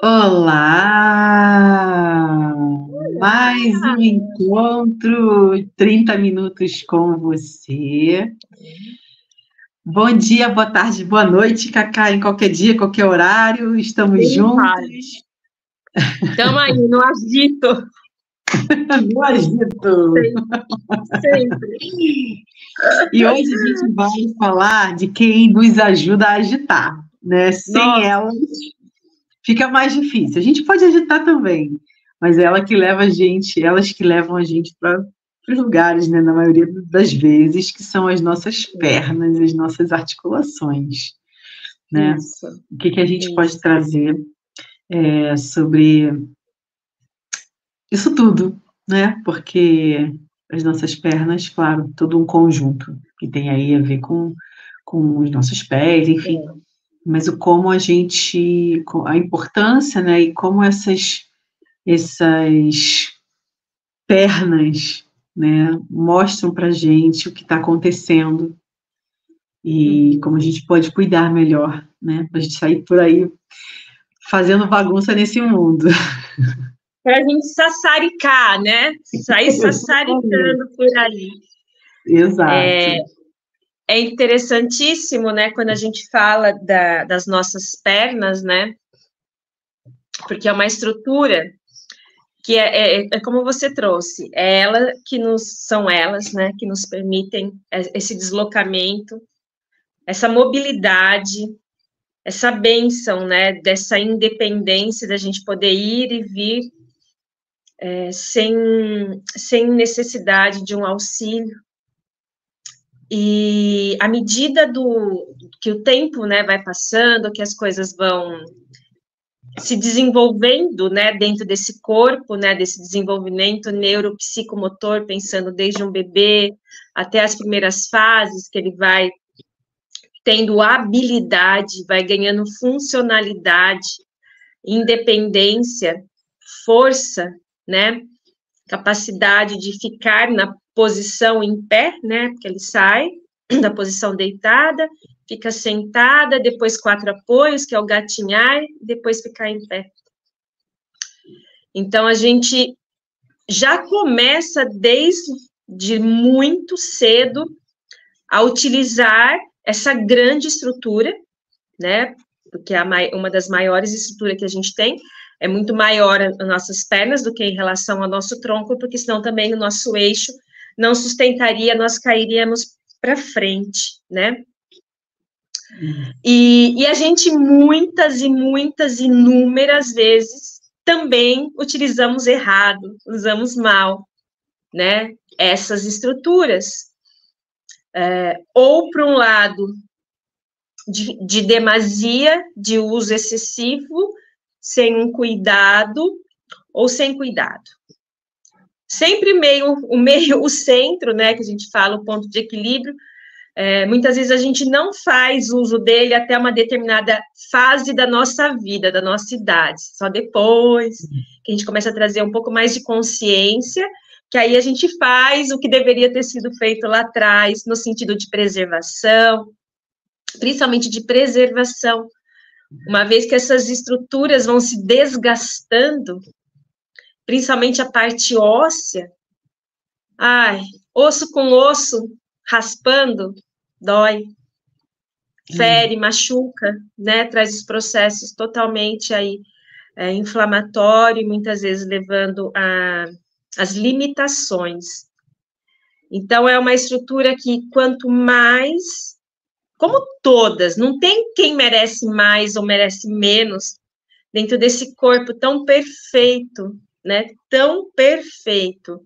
Olá! Mais um encontro, 30 minutos com você. Bom dia, boa tarde, boa noite, Cacá, em qualquer dia, qualquer horário, estamos juntos. Estamos aí, no agito. No agito. Sempre. E hoje a gente vai falar de quem nos ajuda a agitar, né? Sem elas, fica mais difícil. A gente pode agitar também, mas ela que leva a gente, elas que levam a gente para os lugares, né, na maioria das vezes, que são as nossas pernas, as nossas articulações, né? Isso. O que a gente pode trazer sobre isso tudo, né? Porque as nossas pernas, claro, todo um conjunto que tem aí a ver com os nossos pés, enfim, mas o como a importância, né, e como essas pernas, né, mostram para gente o que está acontecendo e como a gente pode cuidar melhor, né, para a gente sair por aí fazendo bagunça nesse mundo. Para a gente sassaricar, né? Sair sassaricando por ali. Exato. É interessantíssimo, né, quando a gente fala das nossas pernas, né? Porque é uma estrutura que é como você trouxe, são elas, né, que nos permitem esse deslocamento, essa mobilidade, essa bênção, né, dessa independência da gente poder ir e vir sem necessidade de um auxílio. E à medida que o tempo, né, vai passando, que as coisas vão se desenvolvendo, né, dentro desse corpo, né, desse desenvolvimento neuropsicomotor, pensando desde um bebê até as primeiras fases, que ele vai tendo habilidade, vai ganhando funcionalidade, independência, força, né, capacidade de ficar na posição em pé, né, porque ele sai da posição deitada, fica sentada, depois 4 apoios, que é o gatinhar, depois ficar em pé. Então, a gente já começa desde muito cedo a utilizar essa grande estrutura, né, porque uma das maiores estruturas que a gente tem, é muito maior as nossas pernas do que em relação ao nosso tronco, porque senão também o nosso eixo não sustentaria, nós cairíamos para frente, né? E a gente muitas e muitas, inúmeras vezes também utilizamos errado, usamos mal, né? Essas estruturas. Ou para um lado de demasia, de uso excessivo, sem um cuidado, ou sem cuidado. Sempre o centro, né, que a gente fala, o ponto de equilíbrio, muitas vezes a gente não faz uso dele até uma determinada fase da nossa vida, da nossa idade, só depois que a gente começa a trazer um pouco mais de consciência, que aí a gente faz o que deveria ter sido feito lá atrás, no sentido de preservação, principalmente de preservação, uma vez que essas estruturas vão se desgastando, principalmente a parte óssea, osso com osso, raspando, dói, fere, machuca, né, traz os processos totalmente aí inflamatórios, muitas vezes levando às limitações. Então, é uma estrutura que quanto mais, como todas, não tem quem merece mais ou merece menos dentro desse corpo tão perfeito, né, tão perfeito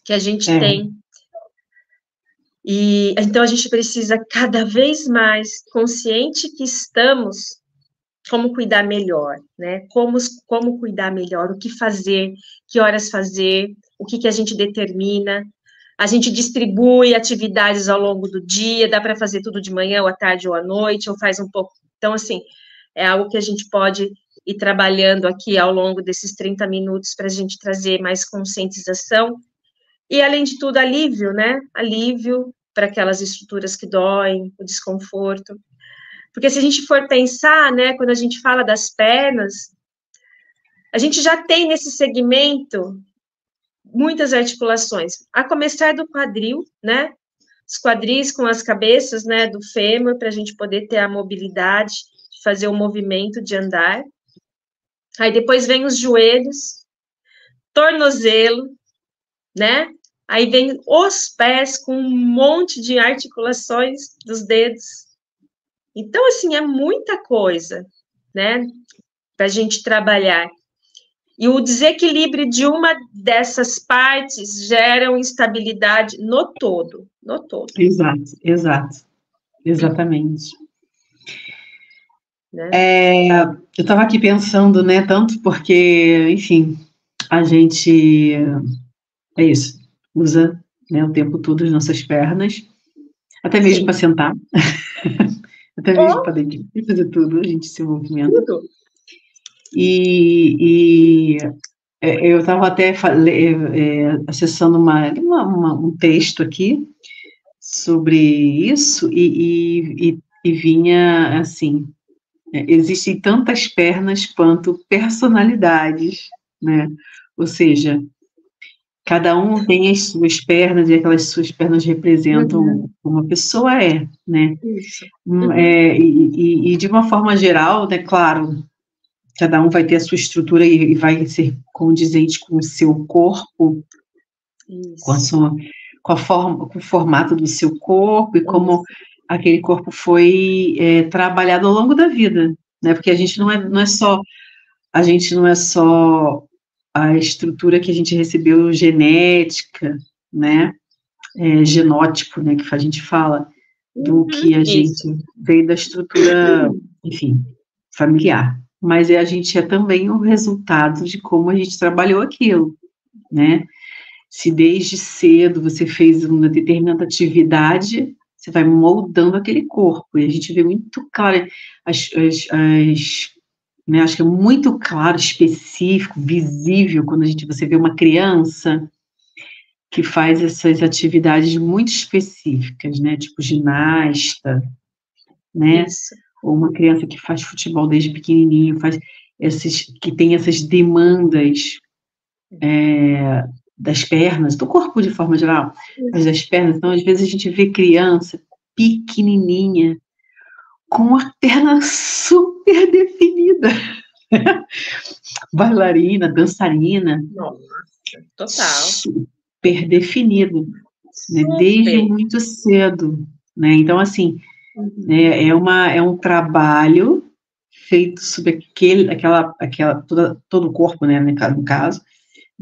que a gente tem. E então a gente precisa cada vez mais, consciente que estamos, como cuidar melhor, né? Como cuidar melhor, o que fazer, que horas fazer, o que a gente determina. A gente distribui atividades ao longo do dia, dá para fazer tudo de manhã, ou à tarde, ou à noite, ou faz um pouco. Então, assim, é algo que a gente pode ir trabalhando aqui ao longo desses 30 minutos para a gente trazer mais conscientização. E, além de tudo, alívio, né? Alívio para aquelas estruturas que doem, o desconforto. Porque se a gente for pensar, né, quando a gente fala das pernas, a gente já tem nesse segmento muitas articulações, a começar do quadril, né, os quadris com as cabeças, né, do fêmur, para a gente poder ter a mobilidade, de fazer o movimento de andar. Aí depois vem os joelhos, tornozelo, né? Aí vem os pés com um monte de articulações dos dedos. Então, assim, é muita coisa, né, para a gente trabalhar. E o desequilíbrio de uma dessas partes gera uma instabilidade no todo, no todo. Exato, exatamente. Né? Eu estava aqui pensando, né, tanto porque, enfim, a gente, é isso, usa, né, o tempo todo as nossas pernas, até mesmo para sentar, até mesmo para deitar, fazer tudo, a gente se movimenta. Tudo. E eu estava até acessando um texto aqui sobre isso e vinha assim, existem tantas pernas quanto personalidades, né? Ou seja, cada um tem as suas pernas e aquelas suas pernas representam como a pessoa né? Isso. E de uma forma geral, né, claro, cada um vai ter a sua estrutura e vai ser condizente com o seu corpo, com a forma, com o formato do seu corpo e como aquele corpo foi trabalhado ao longo da vida, né? Porque a gente não é só a estrutura que a gente recebeu genética, né? Genótipo, né? Que a gente fala do que a gente veio da estrutura, enfim, familiar. Mas a gente é também o resultado de como a gente trabalhou aquilo, né? Se desde cedo você fez uma determinada atividade, você vai moldando aquele corpo, e a gente vê muito claro, né, acho que é muito claro, específico, visível, quando você vê uma criança que faz essas atividades muito específicas, né, tipo ginasta, né, ou uma criança que faz futebol desde pequenininho, que tem essas demandas das pernas, do corpo de forma geral, mas das pernas. Então, às vezes a gente vê criança pequenininha com a perna super definida, bailarina, dançarina. Nossa, total. Super definido, né, desde muito cedo, né? Então, assim, é um trabalho feito sobre todo o corpo, né, no caso,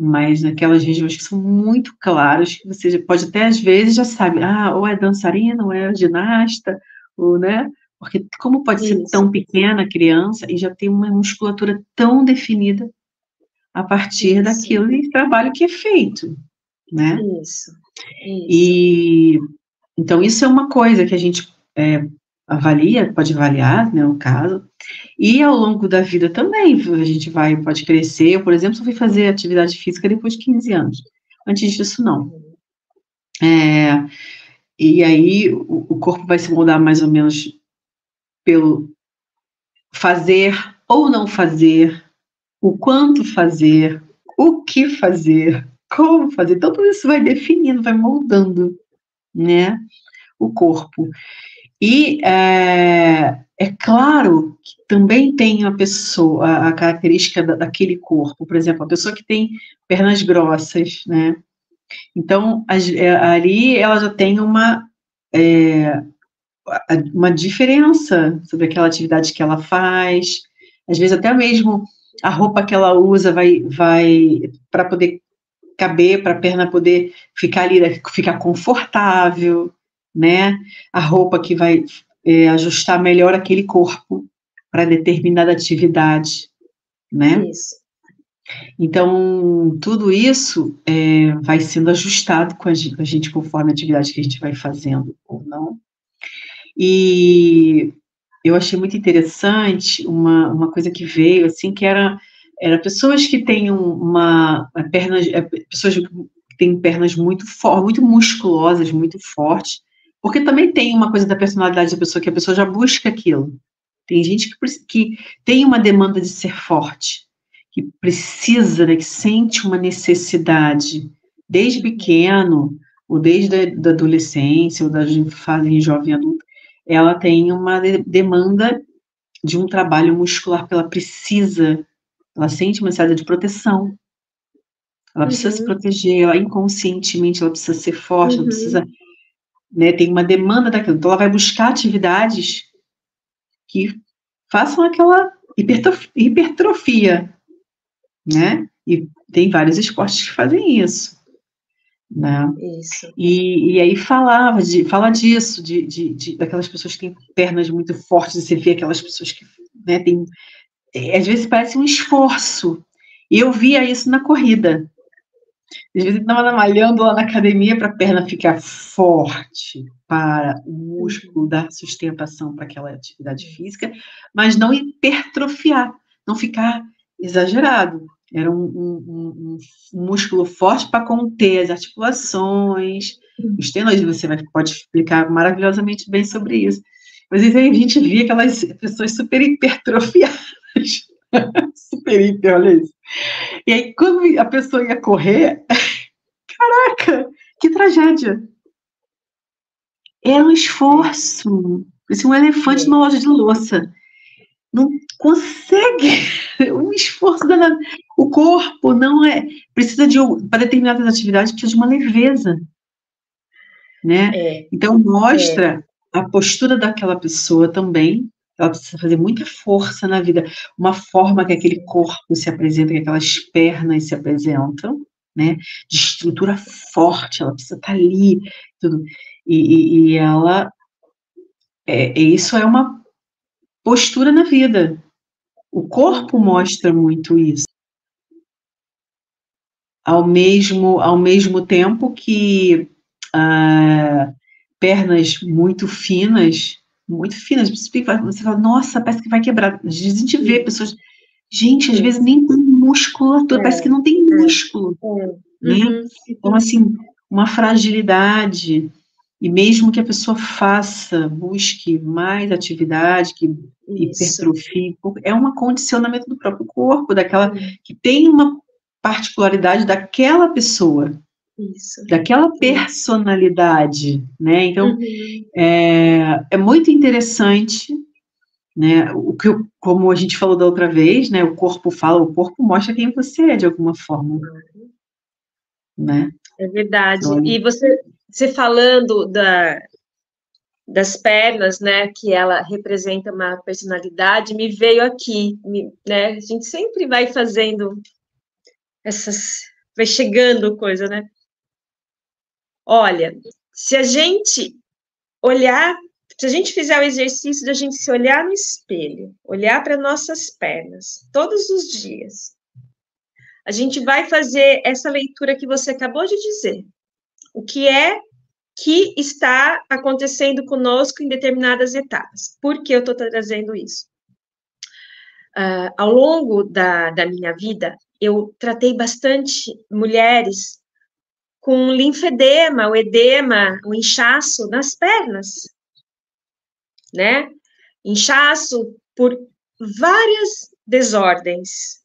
mas naquelas regiões que são muito claras, que você pode até, às vezes, já sabe, ou é dançarina, ou é ginasta, ou, né, porque como pode ser tão pequena a criança e já tem uma musculatura tão definida a partir daquele trabalho que é feito, né? Isso. E, então, isso é uma coisa que a gente pode avaliar, né, no caso, e ao longo da vida também, a gente pode crescer. Eu, por exemplo, só fui fazer atividade física depois de 15 anos. Antes disso, não. E aí, o corpo vai se moldar mais ou menos pelo fazer ou não fazer, o quanto fazer, o que fazer, como fazer. Então, tudo isso vai definindo, vai moldando, né, o corpo. E é claro que também tem a característica daquele corpo, por exemplo, a pessoa que tem pernas grossas, né? Então, ali ela já tem uma diferença sobre aquela atividade que ela faz, às vezes até mesmo a roupa que ela usa vai para poder caber, para a perna poder ficar ali, ficar confortável, né? A roupa que vai ajustar melhor aquele corpo para determinada atividade, né? Isso. Então, tudo isso vai sendo ajustado com a gente conforme a atividade que a gente vai fazendo ou não. E eu achei muito interessante uma coisa que veio, assim, que era pessoas que têm pessoas que têm pernas muito musculosas, muito fortes, Porque também tem uma coisa da personalidade da pessoa, que a pessoa já busca aquilo. Tem gente que tem uma demanda de ser forte, que precisa, né, que sente uma necessidade, desde pequeno, ou desde a adolescência, ou da fase jovem adulta, ela tem uma demanda de um trabalho muscular, porque ela sente uma necessidade de proteção, ela precisa se proteger, ela inconscientemente, ela precisa ser forte, ela precisa, né, tem uma demanda daquilo, então ela vai buscar atividades que façam aquela hipertrofia, né, e tem vários esportes que fazem isso, né, Isso. E aí fala disso, daquelas pessoas que têm pernas muito fortes, e você vê aquelas pessoas que, né, às vezes parece um esforço, e eu via isso na corrida. Às vezes eu estava malhando lá na academia para a perna ficar forte, para o músculo dar sustentação para aquela atividade física, mas não hipertrofiar, não ficar exagerado. Era um músculo forte para conter as articulações, os tendões. Você pode explicar maravilhosamente bem sobre isso. Mas aí a gente via aquelas pessoas super hipertrofiadas. Super hiper, olha isso. E aí, quando a pessoa ia correr, caraca, que tragédia. Era um esforço. Parecia um elefante numa loja de louça. Não consegue. Um esforço danado. O corpo não é. Precisa para determinadas atividades, precisa de uma leveza. Né? Então, mostra a postura daquela pessoa também. Ela precisa fazer muita força na vida. Uma forma que aquele corpo se apresenta, que aquelas pernas se apresentam, né? De estrutura forte, ela precisa estar ali. Tudo. E ela. Isso é uma postura na vida. O corpo mostra muito isso. Ao mesmo tempo que pernas muito finas, você fala, nossa, parece que vai quebrar. Às vezes a gente vê pessoas, gente, às vezes nem tem musculatura, parece que não tem músculo, né? Então, assim, uma fragilidade, e mesmo que a pessoa busque mais atividade, que hipertrofie, é um condicionamento do próprio corpo, que tem uma particularidade daquela pessoa. Isso. Daquela personalidade, né? Então, é muito interessante, né? Como a gente falou da outra vez, né? O corpo mostra quem você é, de alguma forma, né? É verdade. Então, e você falando das pernas, né? Que ela representa uma personalidade, me veio aqui, né? A gente sempre vai fazendo vai chegando coisa, né? Olha, se a gente fizer o exercício de a gente se olhar no espelho, olhar para nossas pernas, todos os dias, a gente vai fazer essa leitura que você acabou de dizer. O que é que está acontecendo conosco em determinadas etapas? Por que eu estou trazendo isso? Ao longo da minha vida, eu tratei bastante mulheres com linfedema, o edema, o inchaço nas pernas, né? Inchaço por várias desordens.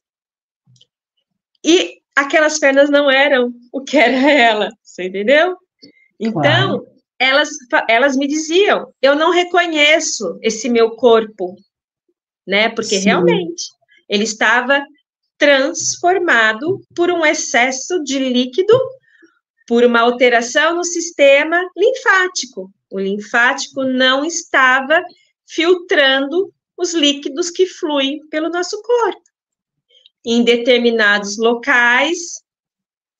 E aquelas pernas não eram o que era ela, você entendeu? Então, elas me diziam, eu não reconheço esse meu corpo, né? Porque realmente ele estava transformado por um excesso de líquido, por uma alteração no sistema linfático. O linfático não estava filtrando os líquidos que fluem pelo nosso corpo. Em determinados locais,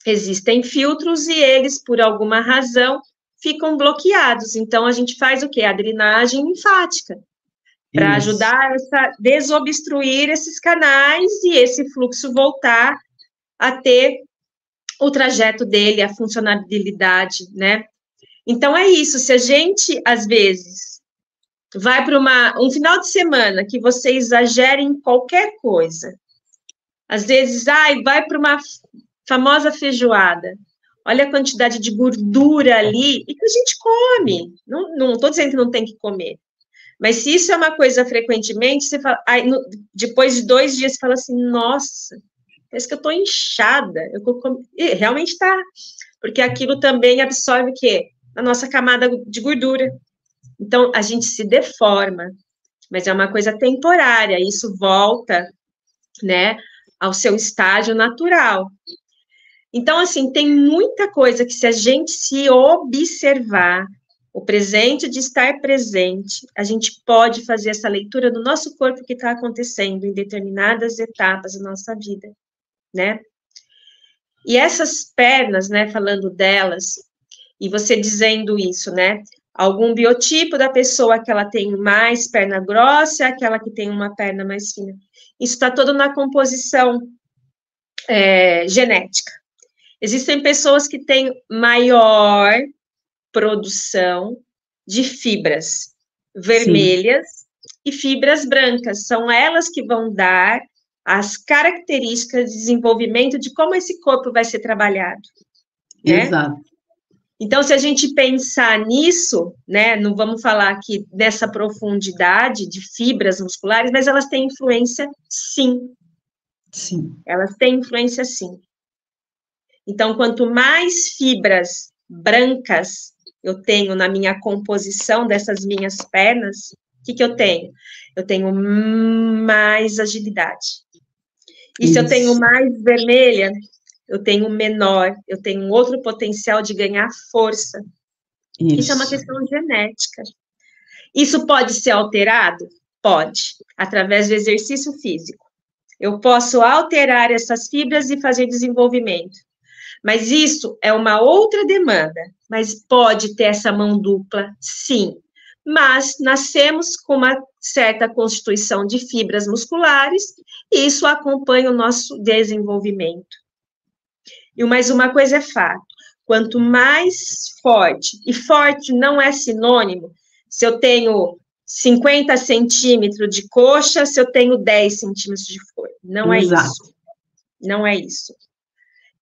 existem filtros e eles, por alguma razão, ficam bloqueados. Então, a gente faz o quê? A drenagem linfática, para ajudar a desobstruir esses canais e esse fluxo voltar a ter o trajeto dele, a funcionalidade, né? Então, é isso. Se a gente, às vezes, vai para um final de semana que você exagera em qualquer coisa, às vezes, vai para uma famosa feijoada. olha a quantidade de gordura ali, e que a gente come. Não estou dizendo que não tem que comer. Mas se isso é uma coisa frequentemente, você fala, depois de 2 dias, você fala assim, nossa, parece que eu estou inchada. E realmente está, porque aquilo também absorve o quê? A nossa camada de gordura. Então, a gente se deforma, mas é uma coisa temporária, isso volta, né, ao seu estágio natural. Então, assim, tem muita coisa que se a gente se observar, o presente de estar presente, a gente pode fazer essa leitura do nosso corpo que está acontecendo em determinadas etapas da nossa vida, né? E essas pernas, né, falando delas, e você dizendo isso, né? Algum biotipo da pessoa que ela tem mais perna grossa, aquela que tem uma perna mais fina. Isso está todo na composição genética. Existem pessoas que têm maior produção de fibras vermelhas e fibras brancas. São elas que vão dar as características de desenvolvimento de como esse corpo vai ser trabalhado. Né? Exato. Então, se a gente pensar nisso, né, não vamos falar aqui nessa profundidade de fibras musculares, mas elas têm influência, sim. Sim. Elas têm influência, sim. Então, quanto mais fibras brancas eu tenho na minha composição dessas minhas pernas, o que eu tenho? Eu tenho mais agilidade. E se eu tenho mais vermelha, eu tenho menor, eu tenho um outro potencial de ganhar força. Isso é uma questão genética. Isso pode ser alterado? Pode, através do exercício físico. Eu posso alterar essas fibras e fazer desenvolvimento. Mas isso é uma outra demanda. Mas pode ter essa mão dupla, sim. Mas nascemos com uma certa constituição de fibras musculares e isso acompanha o nosso desenvolvimento. E mais uma coisa é fato, quanto mais forte, e forte não é sinônimo, se eu tenho 50 centímetros de coxa, se eu tenho 10 centímetros de força, não é isso, não é isso.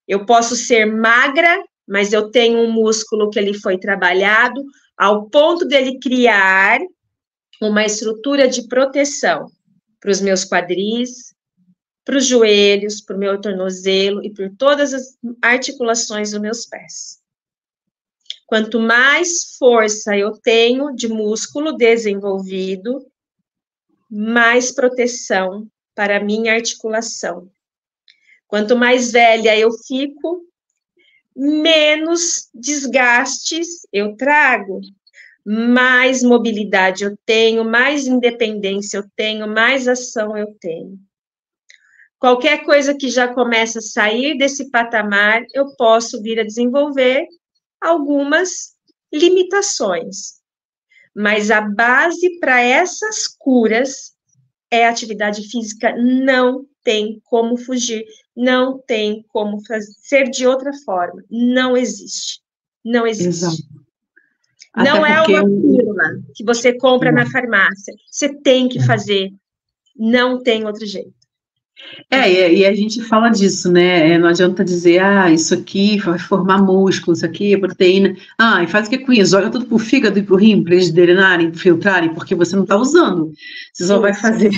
Eu posso ser magra, mas eu tenho um músculo que ele foi trabalhado ao ponto dele criar uma estrutura de proteção para os meus quadris, para os joelhos, para o meu tornozelo e por todas as articulações dos meus pés. Quanto mais força eu tenho de músculo desenvolvido, mais proteção para a minha articulação. Quanto mais velha eu fico, menos desgastes eu trago, mais mobilidade eu tenho, mais independência eu tenho, mais ação eu tenho. Qualquer coisa que já começa a sair desse patamar, eu posso vir a desenvolver algumas limitações. Mas a base para essas curas é a atividade física, não tem como fugir, não tem como ser de outra forma, não existe, não existe. Exato. Não é uma pílula que você compra na farmácia, você tem que fazer, não tem outro jeito. E a gente fala disso, né? Não adianta dizer, isso aqui vai formar músculo, isso aqui é proteína. E faz o que com isso? Joga tudo pro fígado e pro rim, para eles drenarem, filtrarem, porque você não está usando. Você só vai fazer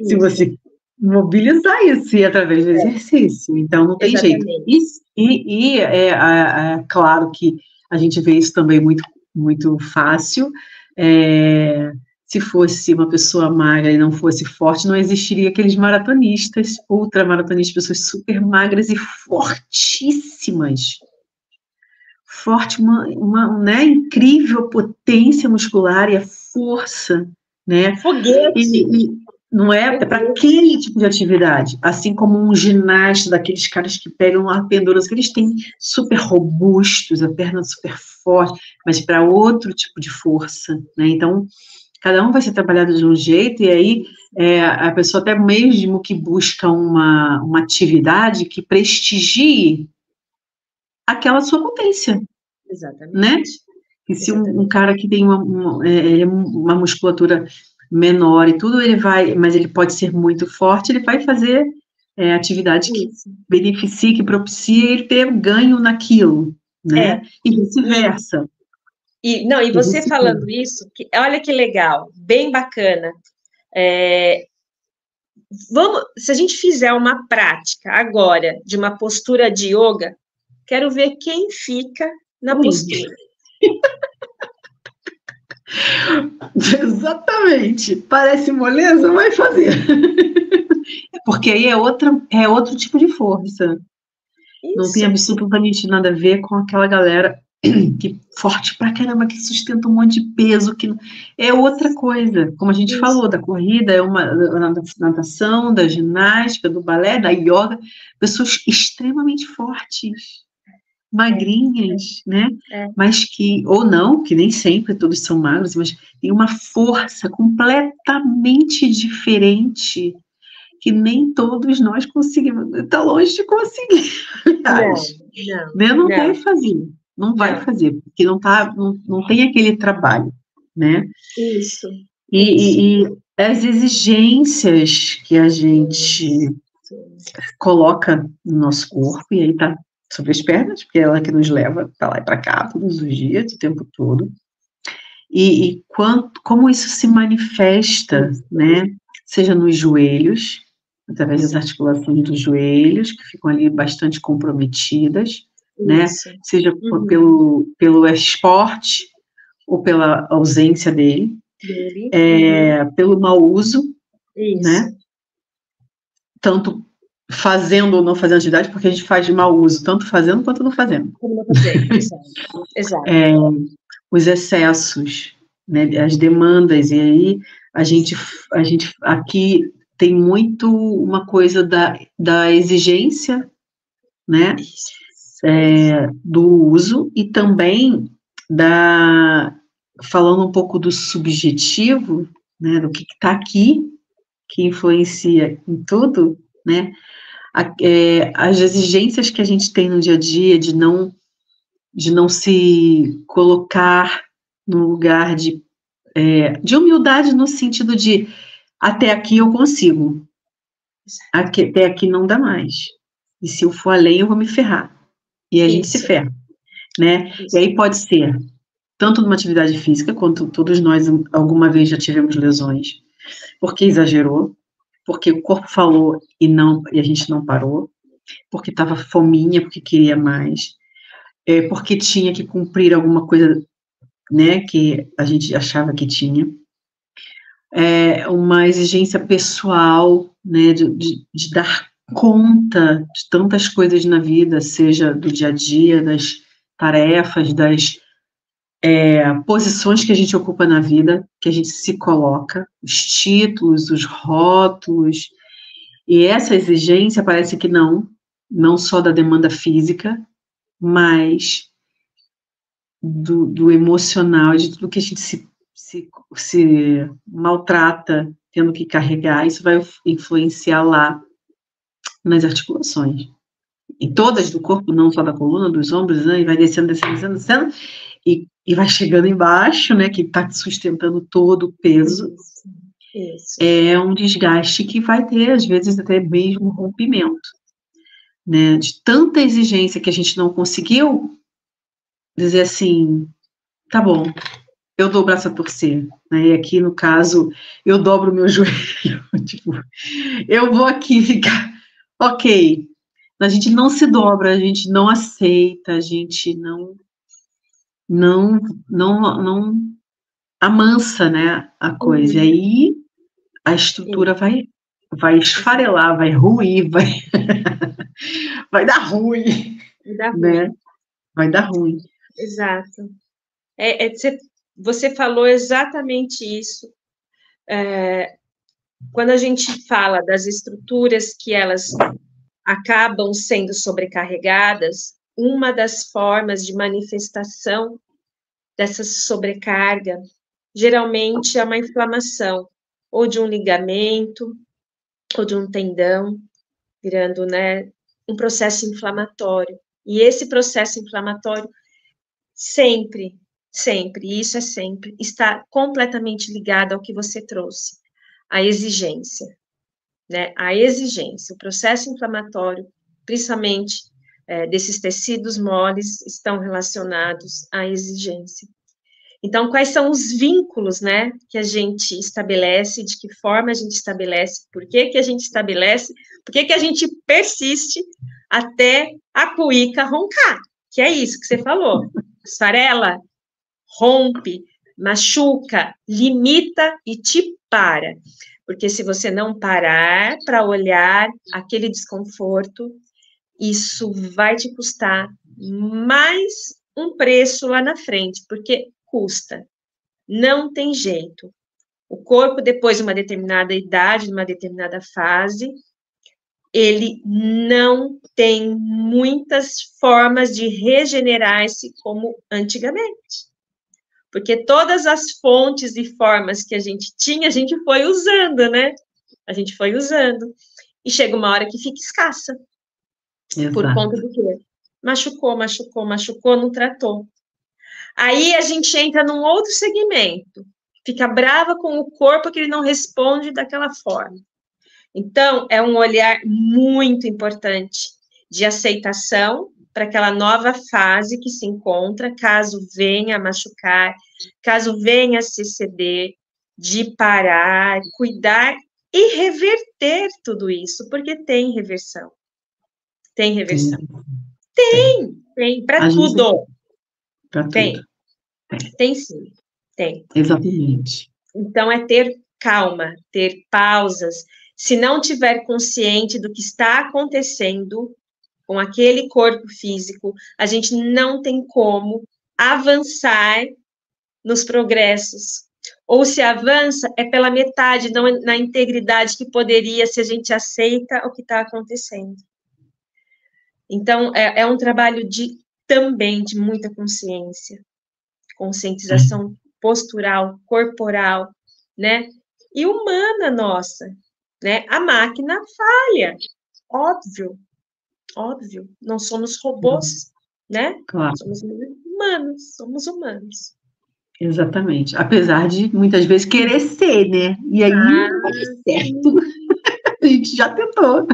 se você mobilizar isso e através do exercício. Então, não tem jeito. E é claro que a gente vê isso também muito, muito fácil. Se fosse uma pessoa magra e não fosse forte, não existiria aqueles maratonistas, ultramaratonistas, pessoas super magras e fortíssimas. Forte, uma né, incrível potência muscular e a força, né? Foguete. Não é para aquele tipo de atividade, assim como um ginasta, daqueles caras que pegam a pendurance, que eles têm super robustos, a perna super forte, mas para outro tipo de força, né? Então, cada um vai ser trabalhado de um jeito, e aí a pessoa até mesmo que busca uma atividade que prestigie aquela sua potência. Exatamente. Né? E se um cara que tem uma musculatura menor e tudo, mas ele pode ser muito forte, ele vai fazer atividade que beneficia, que propicia ele ter ganho naquilo, né? E vice-versa. E você falando isso, olha que legal, bem bacana. Se a gente fizer uma prática agora de uma postura de yoga, quero ver quem fica na postura. Exatamente. Parece moleza, vai fazer. Porque aí é outro tipo de força. Isso. Não tem absolutamente nada a ver com aquela galera que forte pra caramba, que sustenta um monte de peso, que é outra coisa. Como a gente falou, da corrida, da natação, da ginástica, do balé, da yoga, pessoas extremamente fortes, magrinhas, né? Mas ou não, que nem sempre todos são magros, mas tem uma força completamente diferente que nem todos nós conseguimos, está longe de conseguir, aliás, não vai fazer, não vai fazer, porque não tem aquele trabalho, né? Isso. E as exigências que a gente coloca no nosso corpo, e aí está sobre as pernas, porque é ela que nos leva para lá e para cá, todos os dias, o tempo todo, e como isso se manifesta, né? Seja nos joelhos, através das articulações dos joelhos, que ficam ali bastante comprometidas, né? Seja pelo esporte ou pela ausência dele, pelo mau uso, né? Tanto fazendo ou não fazendo atividade, porque a gente faz de mau uso, tanto fazendo quanto não fazendo. Como não fazendo, exato. Os excessos, né? As demandas, e aí a gente aqui tem muito uma coisa da exigência, né, do uso, e também falando um pouco do subjetivo, né, do que está aqui, que influencia em tudo, né, as exigências que a gente tem no dia a dia de não se colocar no lugar de humildade, no sentido de até aqui eu consigo, até aqui não dá mais, e se eu for além eu vou me ferrar, e a gente se ferra, né? E aí pode ser tanto numa atividade física, quanto todos nós alguma vez já tivemos lesões, porque exagerou, porque o corpo falou e a gente não parou, porque estava fominha, porque queria mais, porque tinha que cumprir alguma coisa, né, que a gente achava que tinha, uma exigência pessoal, né, de dar conta de tantas coisas na vida, seja do dia a dia, das tarefas, das posições que a gente ocupa na vida, que a gente se coloca, os títulos, os rótulos, e essa exigência parece que não só da demanda física, mas do emocional, de tudo que a gente se maltrata, tendo que carregar, isso vai influenciar lá nas articulações. Em todas do corpo, não só da coluna, dos ombros, né, e vai descendo, e vai chegando embaixo, né, que está sustentando todo o peso. Isso. É um desgaste que vai ter, às vezes, até mesmo rompimento, né, de tanta exigência que a gente não conseguiu dizer assim, tá bom, eu dou o braço a torcer, né, e aqui, no caso, eu dobro o meu joelho, tipo, eu vou aqui ficar, ok, a gente não se dobra, a gente não aceita, a gente não amansa, né, a coisa, e aí a estrutura vai esfarelar, vai ruir, vai dar ruim, né? Vai dar ruim. Exato. Você falou exatamente isso. Quando a gente fala das estruturas que elas acabam sendo sobrecarregadas, uma das formas de manifestação dessa sobrecarga, geralmente é uma inflamação, ou de um ligamento, ou de um tendão, virando, né, um processo inflamatório. E esse processo inflamatório sempre, isso é sempre, está completamente ligado ao que você trouxe, a exigência. né? A exigência, o processo inflamatório, principalmente desses tecidos moles, estão relacionados à exigência. Então, quais são os vínculos, né, que a gente estabelece, de que forma a gente estabelece, por que que a gente estabelece, por que que a gente persiste até a cuíca roncar, que é isso que você falou. Esfarela, rompe, machuca, limita e te para. Porque se você não parar para olhar aquele desconforto, isso vai te custar mais um preço lá na frente, porque custa. Não tem jeito. O corpo, depois de uma determinada idade, de uma determinada fase, ele não tem muitas formas de regenerar-se como antigamente. Porque todas as fontes e formas que a gente tinha, a gente foi usando, né? A gente foi usando. E chega uma hora que fica escassa. Exato. Por conta do quê? Machucou, machucou, machucou, não tratou. Aí a gente entra num outro segmento. Fica brava com o corpo que ele não responde daquela forma. Então, é um olhar muito importante de aceitação para aquela nova fase que se encontra, caso venha a machucar, caso venha a se ceder, de parar, cuidar e reverter tudo isso, porque tem reversão. Tem reversão. Tem, para tudo. Para tudo. Tem sim, tem. Exatamente. Então, é ter calma, ter pausas. Se não tiver consciente do que está acontecendo com aquele corpo físico, a gente não tem como avançar nos progressos. Ou se avança, é pela metade, não na integridade que poderia, se a gente aceita o que está acontecendo. Então, é um trabalho também de muita conscientização postural, corporal, né? E humana nossa, né? A máquina falha, óbvio, não somos robôs, né? Claro. Somos humanos. Exatamente. Apesar de, muitas vezes, querer ser, né? E aí não vai dar certo. A gente já tentou.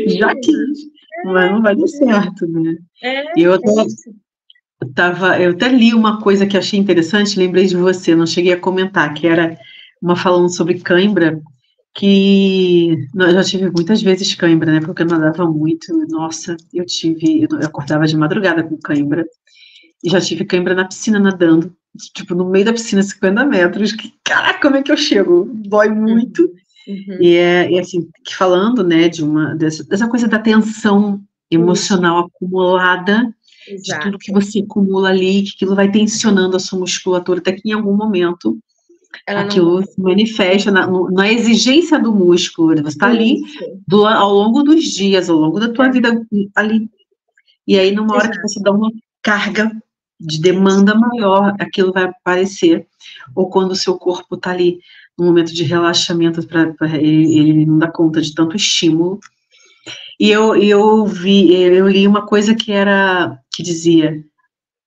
Já quis. Mas não vai dar certo, né? E eu até li uma coisa que achei interessante, lembrei de você, não cheguei a comentar, que era uma falando sobre cãibra, que eu já tive muitas vezes cãibra, né? Porque eu nadava muito. Nossa, eu acordava de madrugada com cãibra. E já tive cãibra na piscina nadando, tipo, no meio da piscina, 50 metros. Caraca, como é que eu chego? Dói muito. Uhum. E assim, falando, né, dessa coisa da tensão emocional acumulada, Exato. de tudo que você acumula ali, que aquilo vai tensionando a sua musculatura, até que em algum momento aquilo se manifesta na exigência do músculo. Você está ali ao longo dos dias, ao longo da tua vida ali. E aí, numa hora que você dá uma carga de demanda maior, aquilo vai aparecer. Ou quando o seu corpo está ali num momento de relaxamento, ele não dá conta de tanto estímulo. E eu li uma coisa que dizia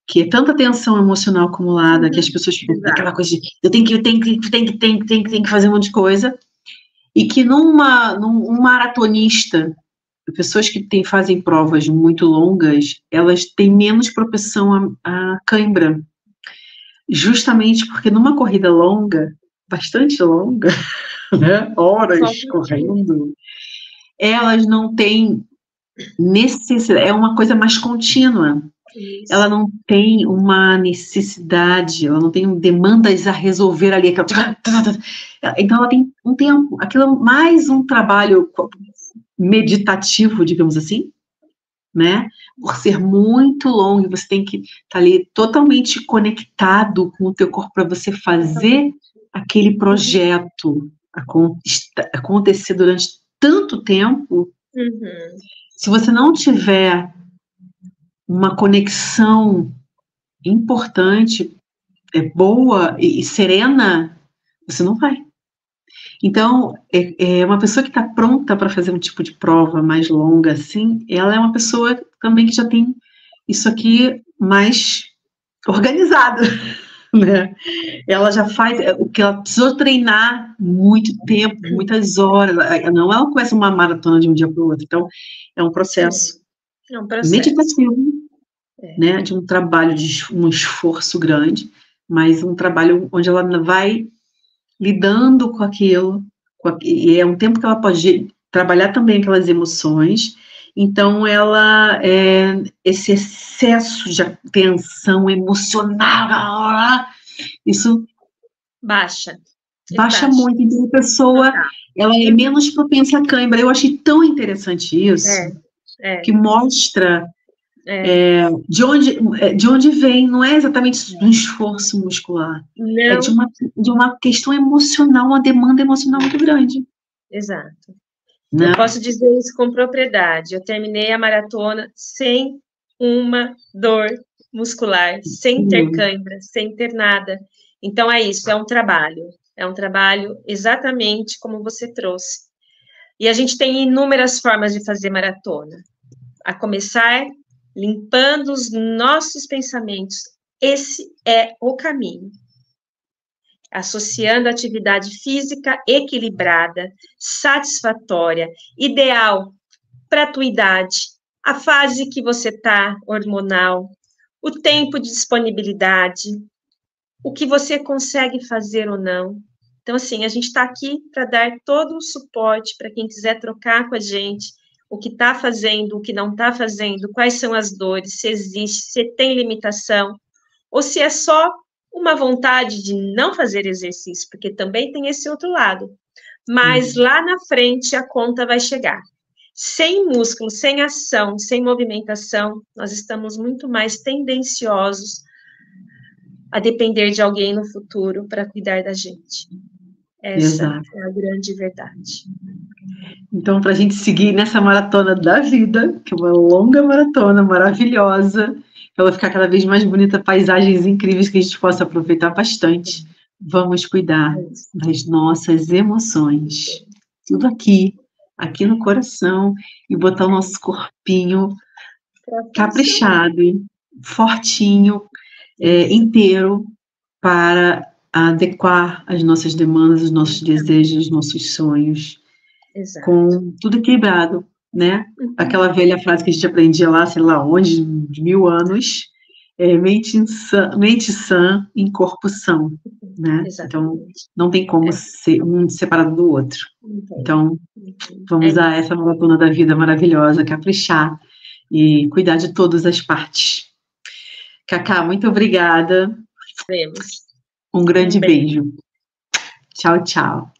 que é tanta tensão emocional acumulada, que as pessoas ficam com aquela coisa de eu tenho que fazer um monte de coisa, e que num maratonista, pessoas que fazem provas muito longas, elas têm menos propensão a cãibra, justamente porque numa corrida longa, bastante longa, né, horas correndo, elas não têm necessidade, é uma coisa mais contínua. Isso. Ela não tem uma necessidade, ela não tem demandas a resolver ali. Então, ela tem um tempo, aquilo é mais um trabalho meditativo, digamos assim, né? Por ser muito longo, você tem que estar ali totalmente conectado com o teu corpo para você fazer aquele projeto acontecer durante tanto tempo. Uhum. Se você não tiver uma conexão importante, boa e serena, você não vai. Então, uma pessoa que está pronta para fazer um tipo de prova mais longa, assim, ela é uma pessoa também que já tem isso aqui mais organizado. né? Ela já faz o que ela precisou treinar muito tempo, muitas horas. Não, ela começa uma maratona de um dia para o outro. Então, é um processo meditativo, né? De um trabalho, de um esforço grande, mas um trabalho onde ela vai lidando com aquilo, e é um tempo que ela pode trabalhar também aquelas emoções. Então, esse excesso de tensão emocional, isso baixa muito. Então, a pessoa, ela é menos propensa à cãibra. Eu achei tão interessante isso, que mostra de onde vem, não é exatamente do esforço muscular, não. É de uma questão emocional, uma demanda emocional muito grande. Exato. Né? Eu posso dizer isso com propriedade. Eu terminei a maratona sem uma dor muscular, sem ter cãibra, sem ter nada. Então, é isso, é um trabalho exatamente como você trouxe. E a gente tem inúmeras formas de fazer maratona. A começar limpando os nossos pensamentos. Esse é o caminho. Associando a atividade física equilibrada, satisfatória, ideal para a tua idade, a fase que você está hormonal, o tempo de disponibilidade, o que você consegue fazer ou não. Então, assim, a gente está aqui para dar todo o suporte para quem quiser trocar com a gente, o que está fazendo, o que não está fazendo, quais são as dores, se existe, se tem limitação, ou se é só uma vontade de não fazer exercício, porque também tem esse outro lado. Mas lá na frente a conta vai chegar. Sem músculo, sem ação, sem movimentação, nós estamos muito mais tendenciosos a depender de alguém no futuro para cuidar da gente. Essa é a grande verdade. Então, para a gente seguir nessa maratona da vida, que é uma longa maratona maravilhosa, ela ficar cada vez mais bonita, paisagens incríveis que a gente possa aproveitar bastante, vamos cuidar das nossas emoções. Tudo aqui no coração, e botar o nosso corpinho caprichado, fortinho, inteiro, para adequar as nossas demandas, os nossos desejos, os nossos sonhos. Exato. Com tudo equilibrado, né? Aquela velha frase que a gente aprendia lá, sei lá onde, de 1000 anos, mente sã em corpo são, né? Então, não tem como ser um separado do outro. Então, vamos a essa maratona da vida maravilhosa, caprichar e cuidar de todas as partes. Cacá, muito obrigada. Um grande beijo. Tchau, tchau.